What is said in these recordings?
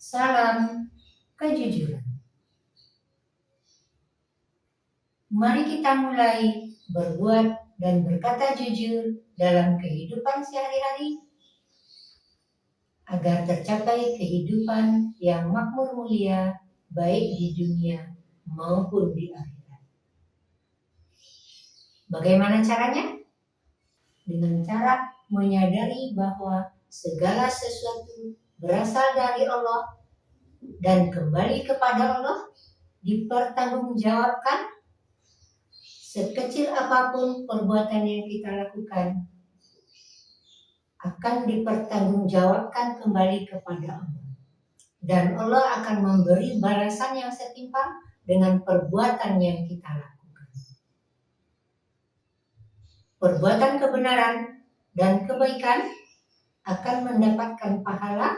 Salam kejujuran. Mari kita mulai berbuat dan berkata jujur dalam kehidupan sehari-hari agar tercapai kehidupan yang makmur mulia baik di dunia maupun di akhirat. Bagaimana caranya? Dengan cara menyadari bahwa segala sesuatu berasal dari Allah dan kembali kepada Allah, dipertanggungjawabkan. Sekecil apapun perbuatan yang kita lakukan akan dipertanggungjawabkan kembali kepada Allah. Dan Allah akan memberi balasan yang setimpal dengan perbuatan yang kita lakukan. Perbuatan kebenaran dan kebaikan akan mendapatkan pahala,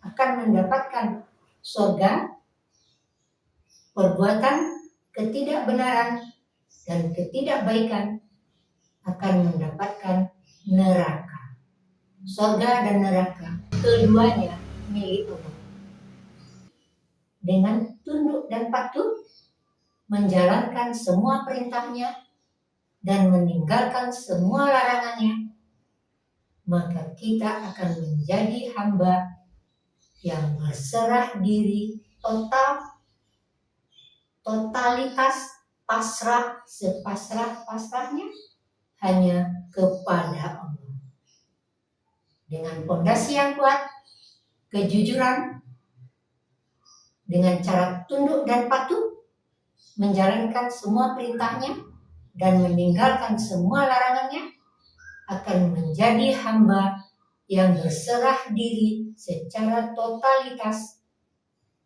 akan mendapatkan surga. Perbuatan ketidakbenaran dan ketidakbaikan akan mendapatkan neraka. Surga dan neraka, keduanya milik Allah. Dengan tunduk dan patuh, menjalankan semua perintahnya dan meninggalkan semua larangannya, maka kita akan menjadi hamba yang berserah diri totalitas, pasrah sepasrah-pasrahnya hanya kepada Allah. Dengan pondasi yang kuat, kejujuran, dengan cara tunduk dan patuh, menjalankan semua perintahnya dan meninggalkan semua larangannya, akan menjadi hamba yang berserah diri secara totalitas,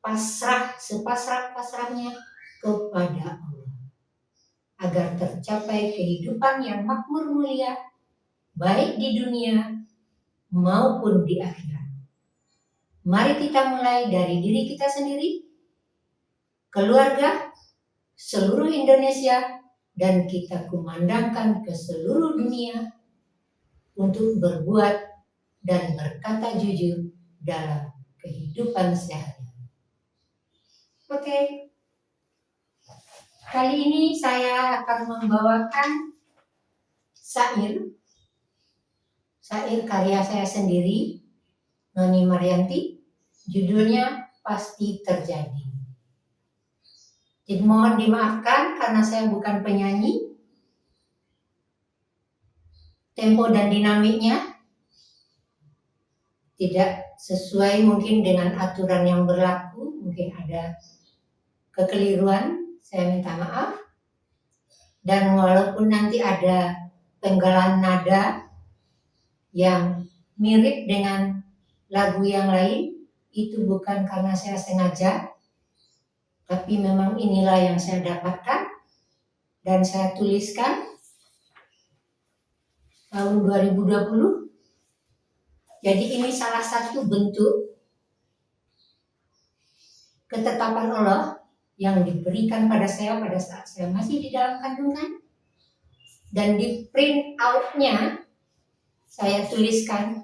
pasrah sepasrah-pasrahnya kepada Allah, agar tercapai kehidupan yang makmur mulia baik di dunia maupun di akhirat. Mari kita mulai dari diri kita sendiri, keluarga, seluruh Indonesia, dan kita kumandangkan ke seluruh dunia untuk berbuat dan berkata jujur dalam kehidupan sehari-hari. Oke. Kali ini saya akan membawakan syair karya saya sendiri, Noni Maryanti, judulnya Pasti Terjadi. Jadi mohon dimaafkan karena saya bukan penyanyi, tempo dan dinamiknya tidak sesuai mungkin dengan aturan yang berlaku, mungkin ada kekeliruan, saya minta maaf. Dan walaupun nanti ada penggalan nada yang mirip dengan lagu yang lain, itu bukan karena saya sengaja, tapi memang inilah yang saya dapatkan dan saya tuliskan tahun 2020. Jadi ini salah satu bentuk ketetapan Allah yang diberikan pada saya pada saat saya masih di dalam kandungan, dan di print out-nya saya tuliskan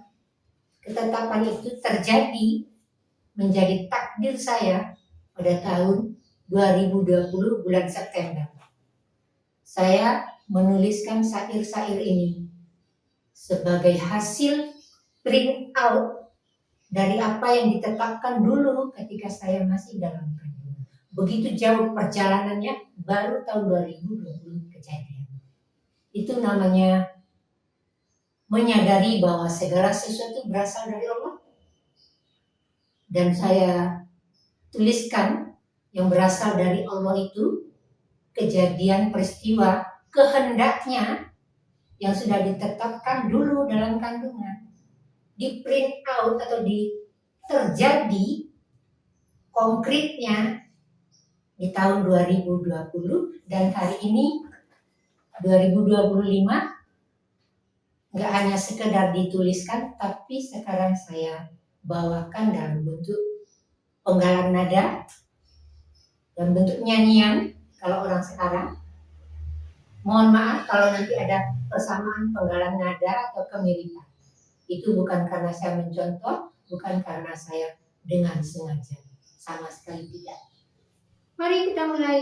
ketetapan itu terjadi menjadi takdir saya pada tahun 2020 bulan September. Saya menuliskan syair-syair ini sebagai hasil print out dari apa yang ditetapkan dulu ketika saya masih dalam kandungan. Begitu jauh perjalanannya, baru tahun 2020 kejadian. Itu namanya menyadari bahwa segala sesuatu berasal dari Allah. Dan saya tuliskan yang berasal dari Allah itu kejadian peristiwa kehendaknya yang sudah ditetapkan dulu dalam kandungan, di print out atau terjadi konkretnya di tahun 2020, dan hari ini 2025 nggak hanya sekedar dituliskan, tapi sekarang saya bawakan dalam bentuk penggalan nada dan bentuk nyanyian kalau orang sekarang. Mohon maaf kalau nanti ada persamaan penggalan nada atau kemiripan. Itu bukan karena saya mencontoh, bukan karena saya dengan sengaja. Sama sekali tidak. Mari kita mulai.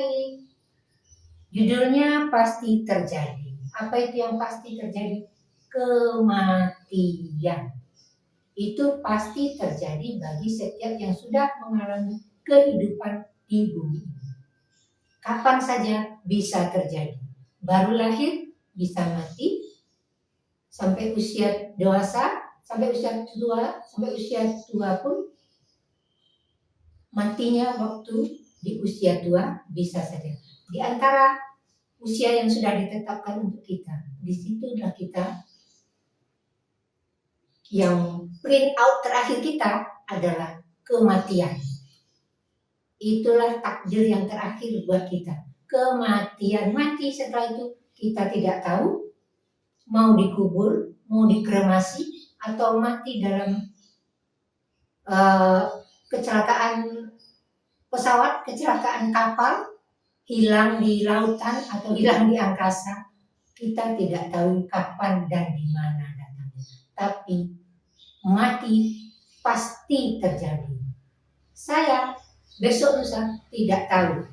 Judulnya pasti terjadi. Apa itu yang pasti terjadi? Kematian. Itu pasti terjadi bagi setiap yang sudah mengalami kehidupan di bumi ini. Kapan saja bisa terjadi. Baru lahir bisa mati, sampai usia dewasa, sampai usia tua pun matinya waktu di usia tua bisa saja. Di antara usia yang sudah ditetapkan untuk kita, disitulah kita yang print out terakhir kita adalah kematian. Itulah takdir yang terakhir buat kita. Kematian, mati setelah itu kita tidak tahu mau dikubur, mau dikremasi, atau mati dalam kecelakaan pesawat, kecelakaan kapal, hilang di lautan atau hilang di angkasa. Kita tidak tahu kapan dan di mana datangnya. Tapi mati pasti terjadi. Saya besok lusa tidak tahu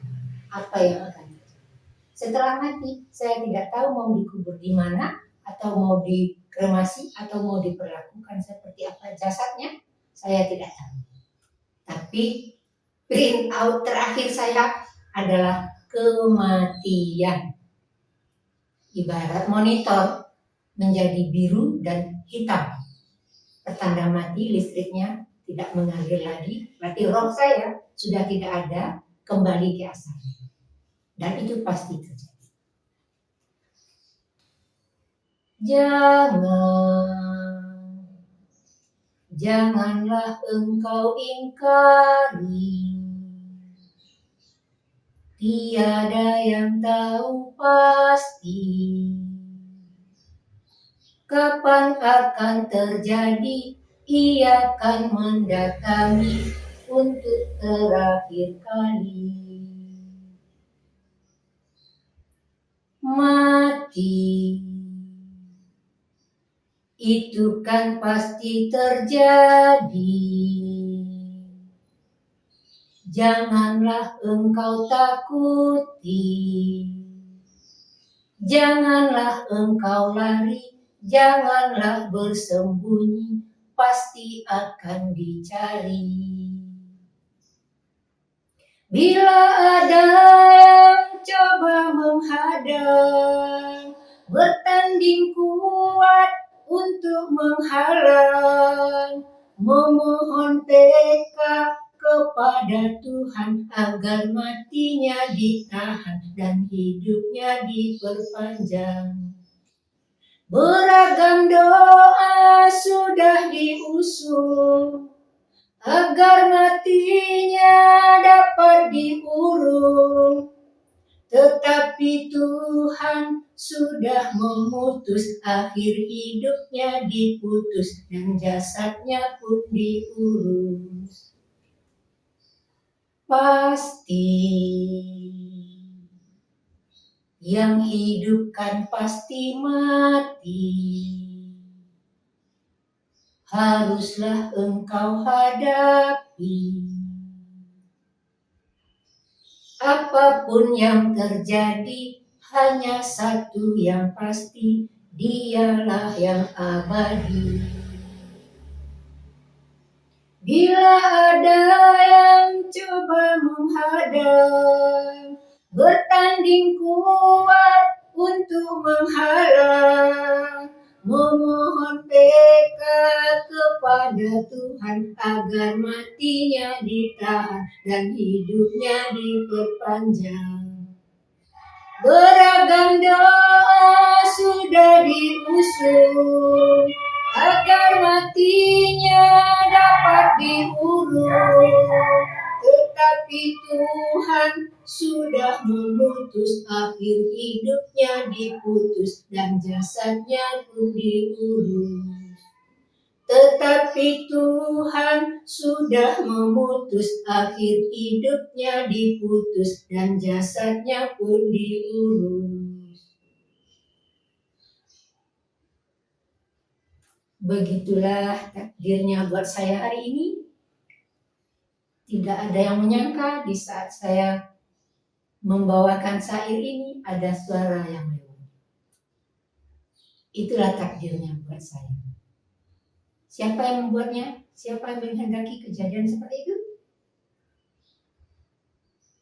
apa yang akan terjadi. Setelah mati, saya tidak tahu mau dikubur di mana, atau mau dikremasi, atau mau diperlakukan seperti apa jasadnya, saya tidak tahu. Tapi print out terakhir saya adalah kematian. Ibarat monitor menjadi biru dan hitam. Pertanda mati, listriknya tidak mengalir lagi, berarti roh saya sudah tidak ada, kembali ke asalnya. Dan itu pasti terjadi. Janganlah engkau ingkari, tiada yang tahu pasti kapan akan terjadi, ia akan mendatangi untuk terakhir kali. Mati itu kan pasti terjadi. Janganlah engkau takuti, janganlah engkau lari, janganlah bersembunyi, pasti akan dicari. Bila ada yang coba menghadang, bertanding kuat untuk menghalang, memohon peka kepada Tuhan agar matinya ditahan dan hidupnya diperpanjang. Beragam doa sudah diusul agar matinya dapat diurung, tetapi Tuhan sudah memutus, akhir hidupnya diputus dan jasadnya pun diurus. Pasti yang hidup kan pasti mati, haruslah engkau hadapi. Apapun yang terjadi, hanya satu yang pasti, dialah yang abadi. Bila ada yang coba menghadang, bertanding kuat untuk menghalang, memohon peka kepada Tuhan agar matinya ditahan dan hidupnya diperpanjang. Beragam doa sudah diusul agar matinya dapat diurung, tetapi Tuhan sudah memutus, akhir hidupnya diputus dan jasadnya pun diurus. Tetapi Tuhan sudah memutus, akhir hidupnya diputus dan jasadnya pun diurus. Begitulah takdirnya buat saya hari ini. Tidak ada yang menyangka di saat saya membawakan syair ini ada suara yang lewat. Itulah takdirnya buat saya. Siapa yang membuatnya? Siapa yang menghendaki kejadian seperti itu?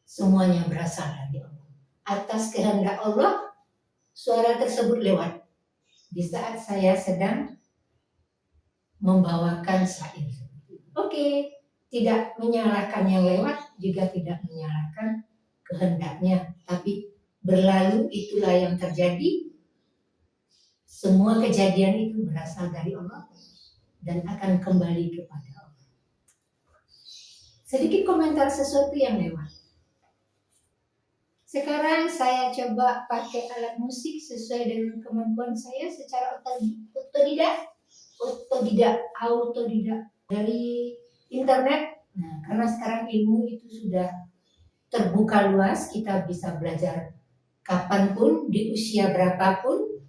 Semuanya berasal dari Allah. Atas kehendak Allah, suara tersebut lewat di saat saya sedang membawakan syair. Oke, tidak menyalahkan yang lewat, juga tidak menyalahkan kehendaknya, tapi berlalu itulah yang terjadi. Semua kejadian itu berasal dari Allah dan akan kembali kepada Allah. Sedikit komentar sesuatu yang lewat. Sekarang saya coba pakai alat musik sesuai dengan kemampuan saya secara autodidak dari internet. Nah, karena sekarang ilmu itu sudah terbuka luas, kita bisa belajar kapanpun, di usia berapapun,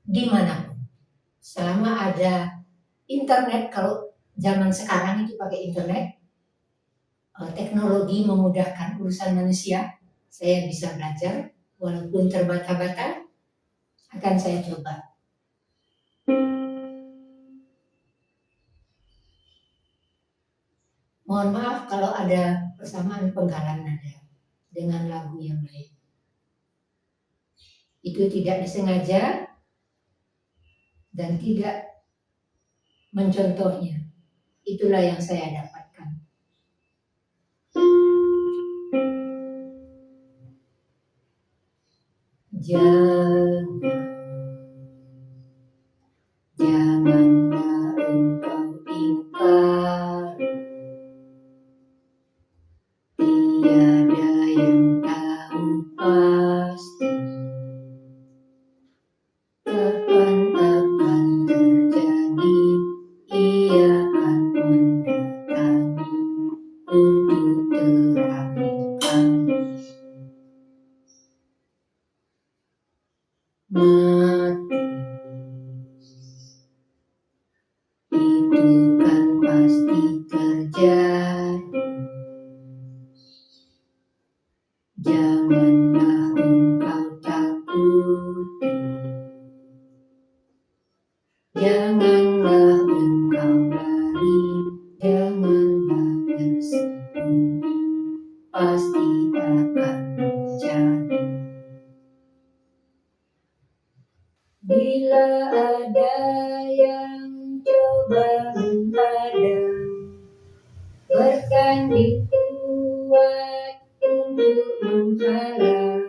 dimanapun. Selama ada internet, kalau zaman sekarang itu pakai internet, teknologi memudahkan urusan manusia. Saya bisa belajar, walaupun terbata-bata, akan saya coba. Mohon maaf kalau ada persamaan penggalan nada dengan lagu yang lain. Itu tidak disengaja dan tidak mencontohnya. Itulah yang saya dapatkan. Janganlah engkau ingkar, tiada yang tahu pasti kapan akan terjadi, ia akan mendatangi untuk terakhir kali. Mati itu kan pasti terjadi. Janganlah engkau takuti, janganlah engkau lari, janganlah bersembunyi, pasti akan terjadi. Bila ada yang coba menghadang, bertanding kuat untuk menghalang,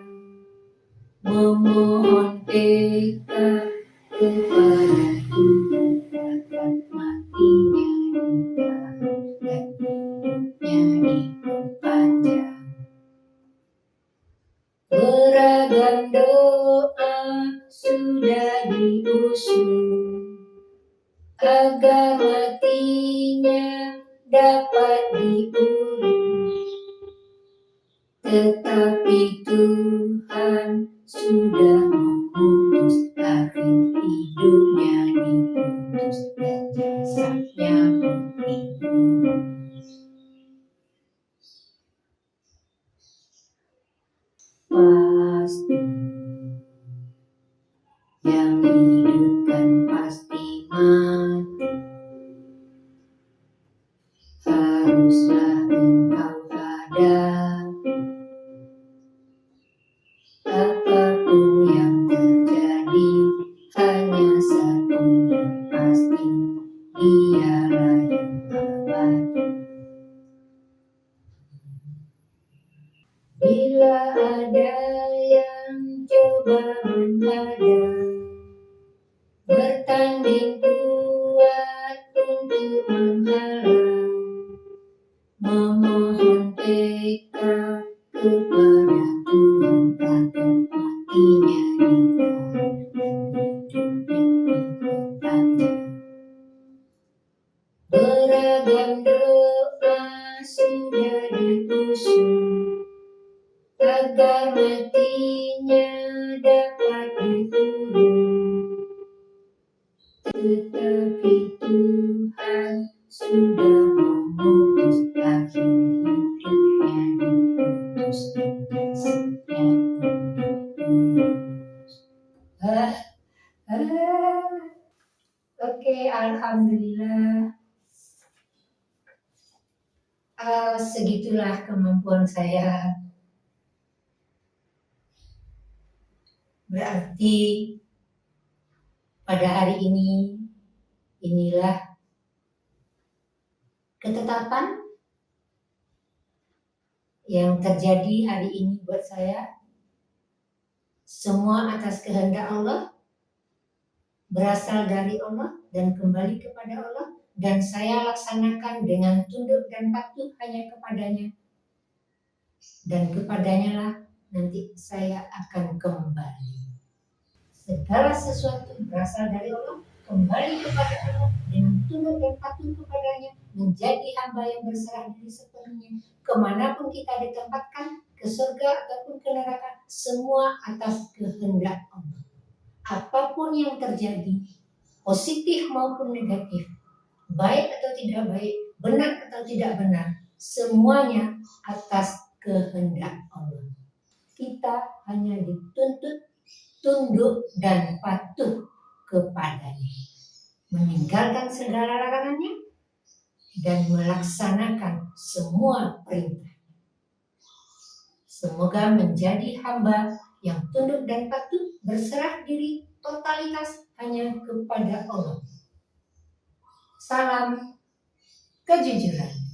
memohon peka kepada Tuhan agar matinya ditahan dan hidupnya diperpanjang. Beragam doa sudah diusul agar matinya dapat diurus, tetapi Tuhan sudah memutus, akhir hidupnya diputus dan jasadnya pun dibungkus. Pasti yang hidup kan pasti mati, haruslah engkau hadapi. Apapun yang terjadi, hanya satu yang pasti, dialah yang abadi. Bila ada yang coba menghadang, bertanding kuat untuk menghalang, memohon peka kepada Tuhan agar matinya ditahan dan hidupnya diperpanjang. Beragam doa sudah diusul agar matinya dapat diurus, tetapi Tuhan sudah memutus, Begitulah kemampuan saya. Berarti pada hari ini, inilah ketetapan yang terjadi hari ini buat saya. Semua atas kehendak Allah, berasal dari Allah dan kembali kepada Allah, dan saya laksanakan dengan tunduk dan patuh hanya kepadanya, dan kepadanya lah nanti saya akan kembali. Segala sesuatu berasal dari Allah, kembali kepada Allah dengan tunduk dan patuh kepadanya, menjadi hamba yang berserah diri sepenuhnya. Kemanapun kita ditempatkan, ke surga ataupun ke neraka, semua atas kehendak Allah. Apapun yang terjadi, positif maupun negatif, baik atau tidak baik, benar atau tidak benar, semuanya atas kehendak Allah. Kita hanya dituntut tunduk dan patuh kepadanya, meninggalkan segala larangannya dan melaksanakan semua perintah. Semoga menjadi hamba yang tunduk dan patuh, berserah diri totalitas hanya kepada Allah. Salam kejujuran.